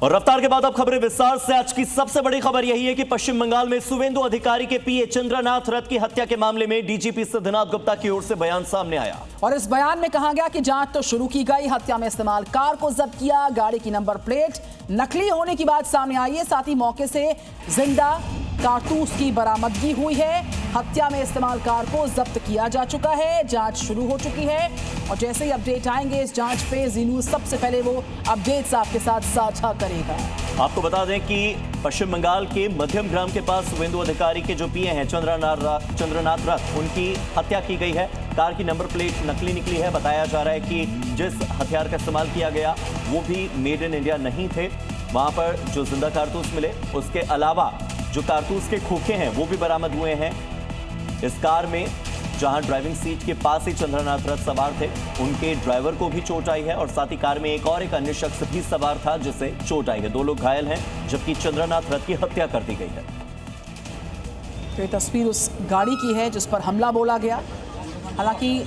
और रफ्तार के बाद अब खबरें विस्तार से। आज की सबसे बड़ी खबर यही है कि पश्चिम बंगाल में सुवेंदु अधिकारी के पीए चंद्रनाथ रथ की हत्या के मामले में डीजीपी सिद्धनाथ गुप्ता की ओर से बयान सामने आया और इस बयान में कहा गया कि जांच तो शुरू की गई, हत्या में इस्तेमाल कार को जब्त किया, गाड़ी की नंबर प्लेट नकली होने की बात सामने आई है। साथ ही मौके से जिंदा कारतूस की बरामदगी हुई है। हत्या में इस्तेमाल कार को जब्त किया जा चुका है, जांच शुरू हो चुकी है और जैसे ही अपडेट आएंगे इस जांच पे जी न्यूज़ सबसे पहले वो अपडेट्स आपके साथ साझा करेगा। आपको बता दें कि पश्चिम बंगाल के मध्यम ग्राम के पास सुवेंदु अधिकारी के जो पीए हैं चंद्रनाथ रथ, उनकी हत्या की गई है। कार की नंबर प्लेट नकली निकली है। बताया जा रहा है कि जिस हथियार का इस्तेमाल किया गया वो भी मेड इन इंडिया नहीं थे। वहां पर जो जिंदा कारतूस मिले, उसके अलावा जो कारतूस के खोखे हैं वो भी बरामद हुए हैं। इस कार में जहां ड्राइविंग सीट के पास ही चंद्रनाथ रथ सवार थे, उनके ड्राइवर को भी चोट आई है और साथ ही कार में एक अन्य शख्स भी सवार था जिसे चोट आई है। 2 लोग घायल हैं जबकि चंद्रनाथ रथ की हत्या कर दी गई है। तो ये तस्वीर उस गाड़ी की है जिस पर हमला बोला गया। हालांकि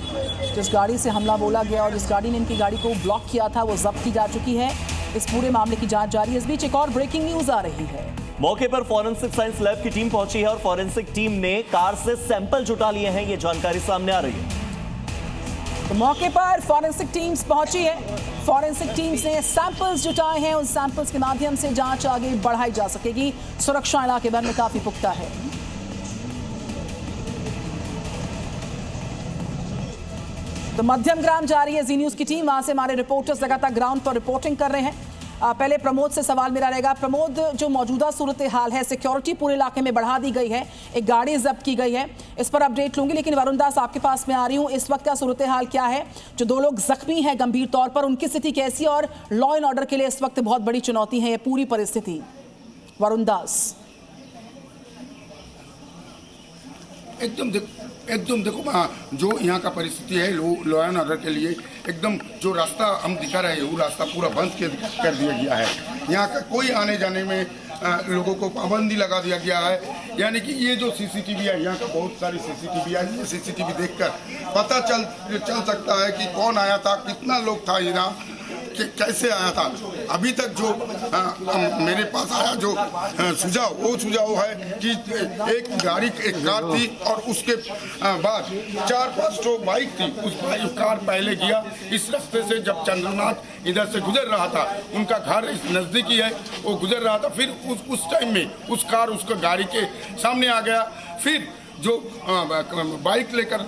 जिस गाड़ी से हमला बोला गया और जिस गाड़ी ने इनकी गाड़ी को ब्लॉक किया था वो जब्त की जा चुकी है। इस पूरे मामले की जांच जारी है। इस बीच एक और ब्रेकिंग न्यूज आ रही है। मौके पर फॉरेंसिक साइंस लैब की टीम पहुंची है और फॉरेंसिक टीम ने कार से सैंपल जुटा लिए हैं। ये जानकारी सामने आ रही है। तो मौके पर फॉरेंसिक टीम्स पहुंची है। फॉरेंसिक टीम्स ने सैंपल्स जुटाए हैं। उन सैंपल्स के माध्यम से जांच आगे बढ़ाई जा सकेगी। सुरक्षा इलाके भर में काफी पुख्ता है। तो मध्यम ग्राम जा रही है जी न्यूज़ की टीम। वहां से हमारे रिपोर्टर्स लगातार ग्राउंड पर रिपोर्टिंग कर रहे हैं। पहले प्रमोद से सवाल मेरा रहेगा। प्रमोद, जो मौजूदा सूरत हाल है, सिक्योरिटी पूरे इलाके में बढ़ा दी गई है, एक गाड़ी जब्त की गई है, इस पर अपडेट लूंगी। लेकिन वरुण दास, आपके पास में आ रही हूं। इस वक्त का सूरत हाल क्या है? जो 2 लोग जख्मी हैं गंभीर तौर पर, उनकी स्थिति कैसी है और लॉ एंड ऑर्डर के लिए इस वक्त बहुत बड़ी चुनौती है ये पूरी परिस्थिति? वरुण दास। एकदम देखो, जो यहाँ का परिस्थिति है लॉ एंड ऑर्डर के लिए एकदम जो रास्ता हम दिखा रहे हैं वो रास्ता पूरा बंद कर दिया गया है। यहाँ का कोई आने जाने में लोगों को पाबंदी लगा दिया गया है। यानी कि ये जो सीसीटीवी है, यहाँ का बहुत सारी सीसीटीवी है, ये सीसीटीवी देखकर पता चल सकता है कि कौन आया था, कितना लोग था यहाँ, कैसे आया था। अभी तक जो मेरे पास आया जो सुझाव है कि एक कार थी और उसके बाद 4-5 तो बाइक थी। उस कार पहले गया इस रास्ते से, जब चंद्रनाथ इधर से गुजर रहा था, उनका घर इस नज़दीकी है, वो गुजर रहा था। फिर उस टाइम में उस कार उसका गाड़ी के सामने आ गया। फिर जो बाइक लेकर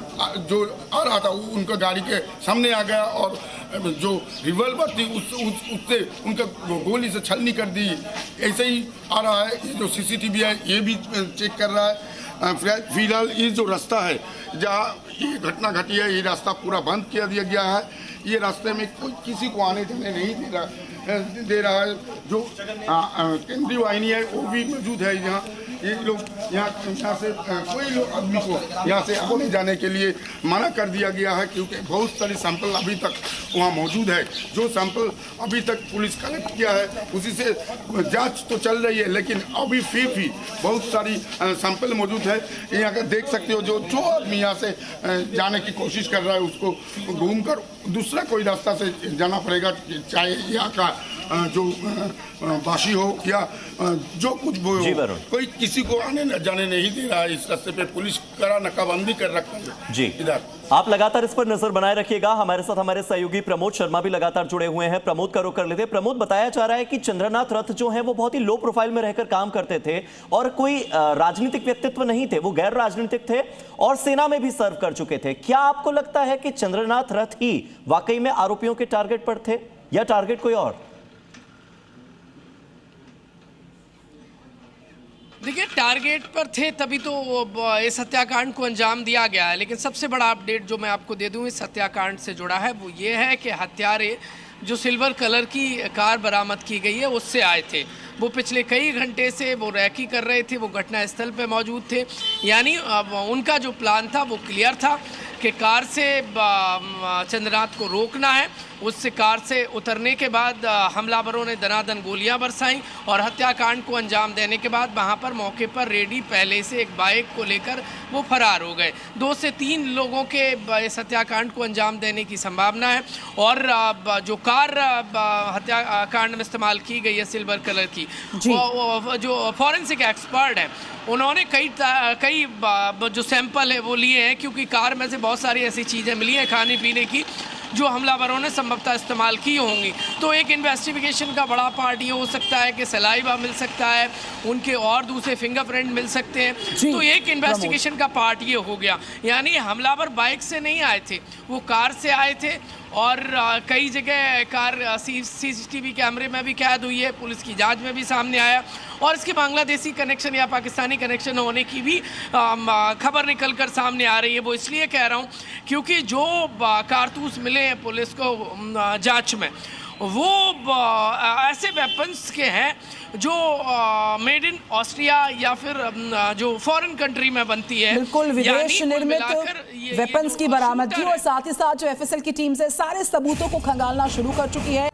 जो आ रहा था उनका गाड़ी के सामने आ गया और जो रिवॉल्वर थी उससे उनका गोली से छलनी कर दी। ऐसे ही आ रहा है। ये जो सीसीटीवी है ये भी चेक कर रहा है। फिलहाल ये जो रास्ता है जहाँ ये घटना घटी है, ये रास्ता पूरा बंद किया दिया गया है। ये रास्ते में कोई किसी को आने जाने नहीं दे रहा है। जो केंद्रीय वाहिनी है वो भी मौजूद है यहाँ। ये लोग यहाँ से कोई लोग आदमी को यहाँ से आने जाने के लिए मना कर दिया गया है, क्योंकि बहुत सारे सैंपल अभी तक वहाँ मौजूद है। जो सैंपल अभी तक पुलिस कलेक्ट किया है उसी से जांच तो चल रही है, लेकिन अभी फिर भी बहुत सारी सैंपल मौजूद है। यहाँ का देख सकते हो, जो आदमी यहाँ से जाने की कोशिश कर रहा है उसको घूमकर दूसरा कोई रास्ता से जाना पड़ेगा, चाहे यहाँ का जो वासी हो या जो कुछ वो हो। कोई किसी को आने जाने नहीं दे रहा है। इस रास्ते पे पुलिस कड़ा नाकाबंदी कर रखी है। जी, इधर आप लगातार इस पर नजर बनाए रखिएगा। हमारे साथ हमारे सहयोगी प्रमोद शर्मा भी लगातार जुड़े हुए हैं। प्रमोद का रुख कर लेते हैं। प्रमोद, बताया जा रहा है कि चंद्रनाथ रथ जो है वो बहुत ही लो प्रोफाइल में रहकर काम करते थे और कोई राजनीतिक व्यक्तित्व नहीं थे, वो गैर राजनीतिक थे और सेना में भी सर्व कर चुके थे। क्या आपको लगता है कि चंद्रनाथ रथ ही वाकई में आरोपियों के टारगेट पर थे या टारगेट कोई और? देखिए, टारगेट पर थे तभी तो इस हत्याकांड को अंजाम दिया गया है। लेकिन सबसे बड़ा अपडेट जो मैं आपको दे दूं इस हत्याकांड से जुड़ा है वो ये है कि हत्यारे जो सिल्वर कलर की कार बरामद की गई है उससे आए थे। वो पिछले कई घंटे से वो रैकी कर रहे थे, वो घटनास्थल पे मौजूद थे। यानी उनका जो प्लान था वो क्लियर था कि कार से चंद्रनाथ को रोकना है उस कार से उतरने के बाद हमलावरों ने दनादन गोलियां बरसाईं और हत्याकांड को अंजाम देने के बाद वहां पर मौके पर रेडी पहले से एक बाइक को लेकर वो फरार हो गए। 2 से 3 लोगों के इस हत्याकांड को अंजाम देने की संभावना है। और जो कार हत्याकांड में इस्तेमाल की गई है सिल्वर कलर की, वो जो फॉरेंसिक एक्सपर्ट है उन्होंने कई जो सैंपल है वो लिए हैं, क्योंकि कार में से बहुत सारी ऐसी चीज़ें मिली हैं खाने पीने की जो हमलावरों ने संभवतः इस्तेमाल की होंगी। तो एक इन्वेस्टिगेशन का बड़ा पार्ट ये हो सकता है कि सलाइवा मिल सकता है, उनके और दूसरे फिंगरप्रिंट मिल सकते हैं। तो एक इन्वेस्टिगेशन का पार्ट ये हो गया, यानी हमलावर बाइक से नहीं आए थे, वो कार से आए थे और कई जगह कार CCTV कैमरे में भी कैद हुई है, पुलिस की जांच में भी सामने आया और इसके बांग्लादेशी कनेक्शन या पाकिस्तानी कनेक्शन होने की भी खबर निकल कर सामने आ रही है। वो इसलिए कह रहा हूँ क्योंकि जो कारतूस मिले हैं पुलिस को जांच में, वो ऐसे वेपन्स के हैं जो मेड इन ऑस्ट्रिया या फिर जो फॉरेन कंट्री में बनती है। बिल्कुल विदेश निर्मित वेपन्स की बरामदगी और साथ ही साथ जो FSL की टीम से सारे सबूतों को खंगालना शुरू कर चुकी है।